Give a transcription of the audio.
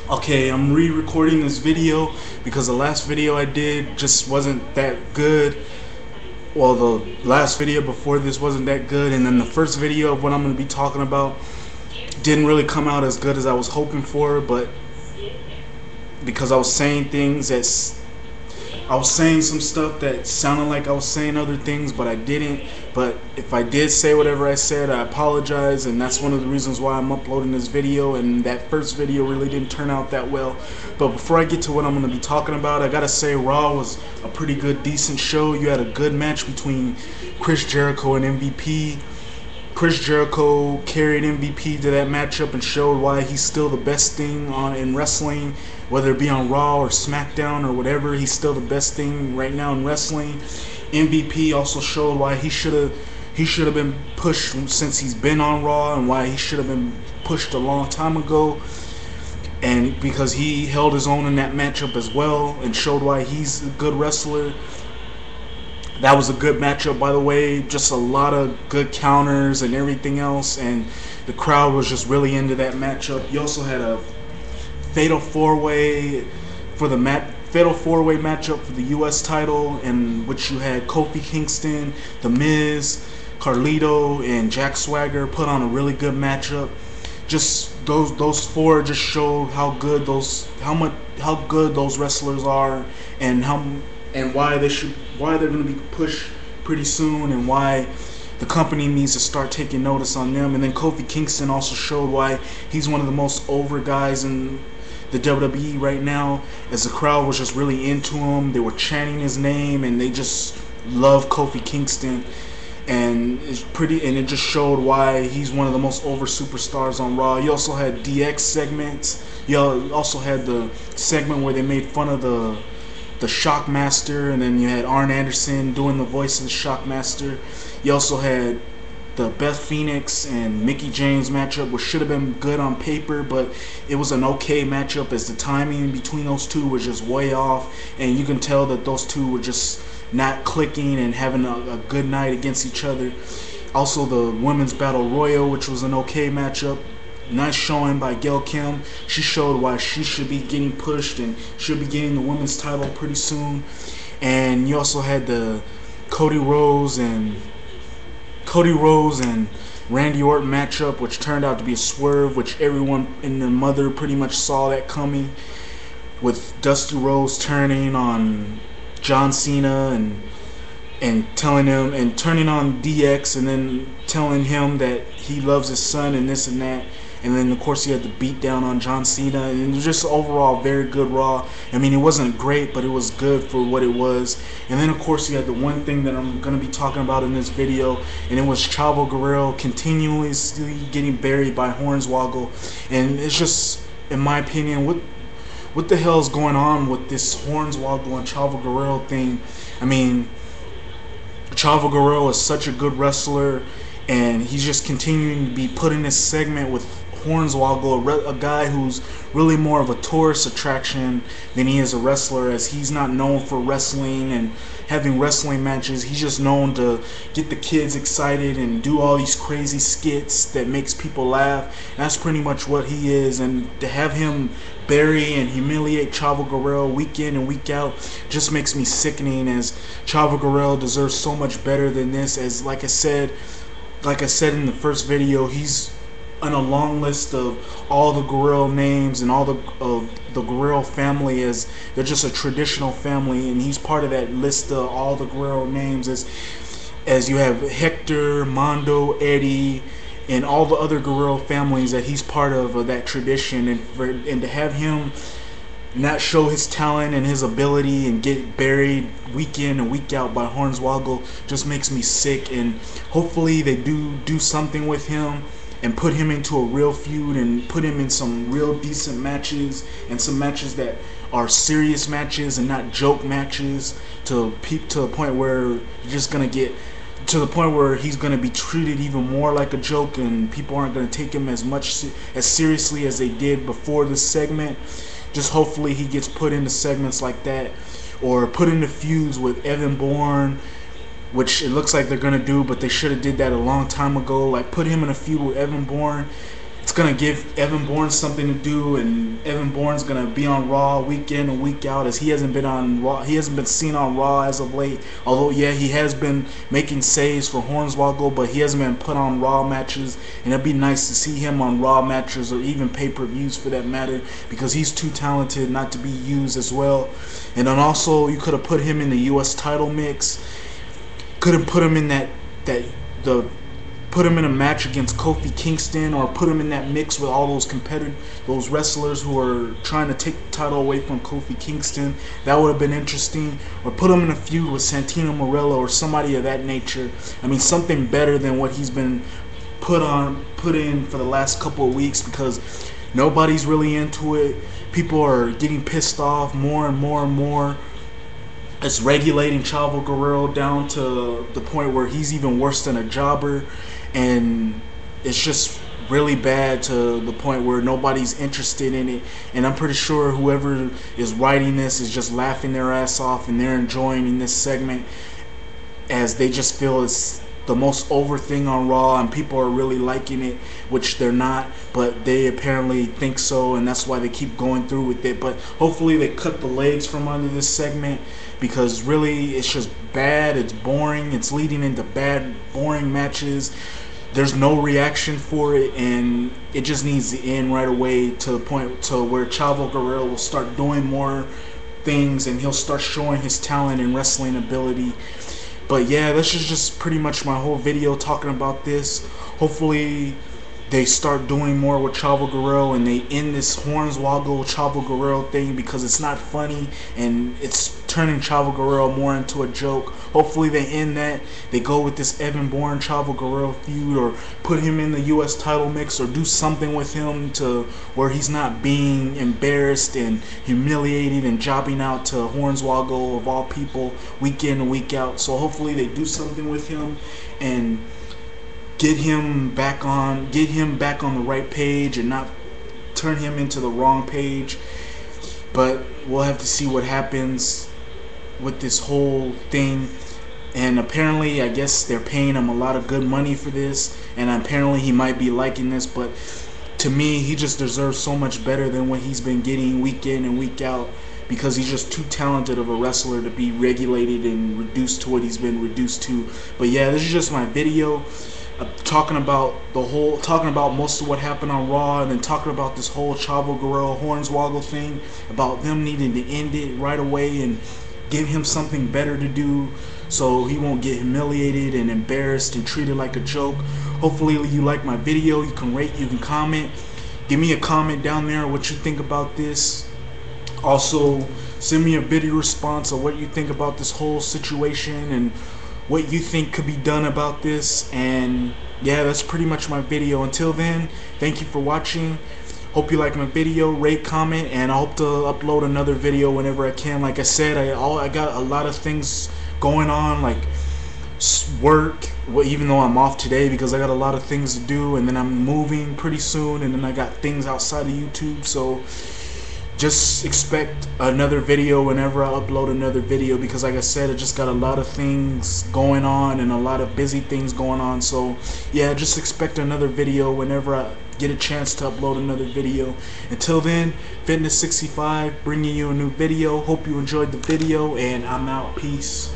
Okay, I'm re-recording this video because the last video I did just wasn't that good. Well, the last video before this wasn't that good, and then the first video of what I'm going to be talking about didn't really come out as good as I was hoping for, but because I was saying I was saying some stuff that sounded like I was saying other things, but I didn't. But if I did say whatever I said, I apologize, and that's one of the reasons why I'm uploading this video. And that first video really didn't turn out that well. But before I get to what I'm going to be talking about, I gotta say Raw was a pretty good, decent show. You had a good match between Chris Jericho and MVP. Chris Jericho carried MVP to that matchup and showed why he's still the best thing in wrestling, whether it be on Raw or SmackDown or whatever. He's still the best thing right now in wrestling. MVP also showed why he should have been pushed since he's been on Raw, and why he should have been pushed a long time ago. And because he held his own in that matchup as well and showed why he's a good wrestler. That was a good matchup, by the way. Just a lot of good counters and everything else, and the crowd was just really into that matchup. You also had a fatal four-way matchup for the U.S. title, in which you had Kofi Kingston, The Miz, Carlito, and Jack Swagger put on a really good matchup. Just those four just showed how good those wrestlers are, and why they're going to be pushed pretty soon, and why the company needs to start taking notice on them. And then Kofi Kingston also showed why he's one of the most over guys in the WWE right now, as the crowd was just really into him. They were chanting his name, and they just love Kofi Kingston. And it just showed why he's one of the most over superstars on Raw. You also had DX segments. You also had the segment where they made fun of the Shockmaster, and then you had Arn Anderson doing the voice of the Shockmaster. You also had the Beth Phoenix and Mickie James matchup, which should have been good on paper, but it was an okay matchup, as the timing between those two was just way off, and you can tell that those two were just not clicking and having a good night against each other. Also, the Women's Battle Royal, which was an okay matchup. Nice showing by Gail Kim. She showed why she should be getting pushed and should be getting the women's title pretty soon. And you also had the Cody Rhodes and Randy Orton matchup, which turned out to be a swerve, which everyone and their mother pretty much saw that coming, with Dusty Rhodes turning on John Cena and turning on DX, and then telling him that he loves his son and this and that. And then, of course, he had the beat down on John Cena. And it was just overall very good Raw. I mean, it wasn't great, but it was good for what it was. And then, of course, you had the one thing that I'm going to be talking about in this video, and it was Chavo Guerrero continuously getting buried by Hornswoggle. And it's just, in my opinion, what the hell is going on with this Hornswoggle and Chavo Guerrero thing? I mean, Chavo Guerrero is such a good wrestler, and he's just continuing to be put in this segment with Hornswoggle, a guy who's really more of a tourist attraction than he is a wrestler, as he's not known for wrestling and having wrestling matches. He's just known to get the kids excited and do all these crazy skits that makes people laugh. And that's pretty much what he is. And to have him bury and humiliate Chavo Guerrero week in and week out just makes me sickening, as Chavo Guerrero deserves so much better than this. As like I said in the first video, he's on a long list of all the Guerrero names and all the Guerrero family, as they're just a traditional family, and he's part of that list of all the Guerrero names, as you have Hector, Mondo, Eddie, and all the other Guerrero families that he's part of that tradition. And to have him not show his talent and his ability and get buried week in and week out by Hornswoggle just makes me sick. And hopefully they do something with him and put him into a real feud and put him in some real decent matches, and some matches that are serious matches and not joke matches, to the point where you're just gonna get to the point where he's going to be treated even more like a joke, and people aren't going to take him as seriously as they did before this segment. Just hopefully he gets put into segments like that, or put into feuds with Evan Bourne, which it looks like they're going to do, but they should have did that a long time ago. Like, put him in a feud with Evan Bourne it's gonna give Evan Bourne something to do, and Evan Bourne's gonna be on Raw week in and week out, as he hasn't been on Raw. He hasn't been seen on Raw as of late. Although yeah, he has been making saves for Hornswoggle, but he hasn't been put on Raw matches. And it'd be nice to see him on Raw matches, or even pay-per-views for that matter, because he's too talented not to be used as well. And then also you could have put him in the U.S. title mix. Could have put him in put him in a match against Kofi Kingston, or put him in that mix with all those wrestlers who are trying to take the title away from Kofi Kingston. That would have been interesting. Or put him in a feud with Santino Marella or somebody of that nature. I mean, something better than what he's been put in for the last couple of weeks, because nobody's really into it. People are getting pissed off more and more and more. It's regulating Chavo Guerrero down to the point where he's even worse than a jobber, and it's just really bad to the point where nobody's interested in it. And I'm pretty sure whoever is writing this is just laughing their ass off, and they're enjoying this segment, as they just feel it's the most over thing on Raw, and people are really liking it, which they're not, but they apparently think so, and that's why they keep going through with it. But hopefully they cut the legs from under this segment, because really it's just bad, it's boring, it's leading into bad, boring matches. There's no reaction for it, and it just needs to end right away, to the point to where Chavo Guerrero will start doing more things, and he'll start showing his talent and wrestling ability. But yeah, this is just pretty much my whole video talking about this. Hopefully they start doing more with Chavo Guerrero, and they end this Hornswoggle Chavo Guerrero thing, because it's not funny and it's turning Chavo Guerrero more into a joke. Hopefully they end that. They go with this Evan Bourne Chavo Guerrero feud, or put him in the U.S. title mix, or do something with him to where he's not being embarrassed and humiliated and jobbing out to Hornswoggle of all people week in and week out. So hopefully they do something with him and get him back on the right page, and not turn him into the wrong page. But we'll have to see what happens with this whole thing. And apparently, I guess they're paying him a lot of good money for this, and apparently he might be liking this, but to me, he just deserves so much better than what he's been getting week in and week out, because he's just too talented of a wrestler to be regulated and reduced to what he's been reduced to. But yeah, this is just my video. Talking about most of what happened on Raw, and then talking about this whole Chavo Guerrero Hornswoggle thing, about them needing to end it right away and give him something better to do, so he won't get humiliated and embarrassed and treated like a joke. Hopefully you like my video. You can rate, you can comment. Give me a comment down there what you think about this. Also, send me a video response of what you think about this whole situation and what you think could be done about this. And yeah, that's pretty much my video. Until then, thank you for watching. Hope you like my video, rate, comment, and I hope to upload another video whenever I can. Like I said, I got a lot of things going on, like work, even though I'm off today because I got a lot of things to do, and then I'm moving pretty soon, and then I got things outside of YouTube. So just expect another video whenever I upload another video, because like I said, I just got a lot of things going on and a lot of busy things going on. So yeah, just expect another video whenever I get a chance to upload another video. Until then, Fitness 65 bringing you a new video. Hope you enjoyed the video, and I'm out. Peace.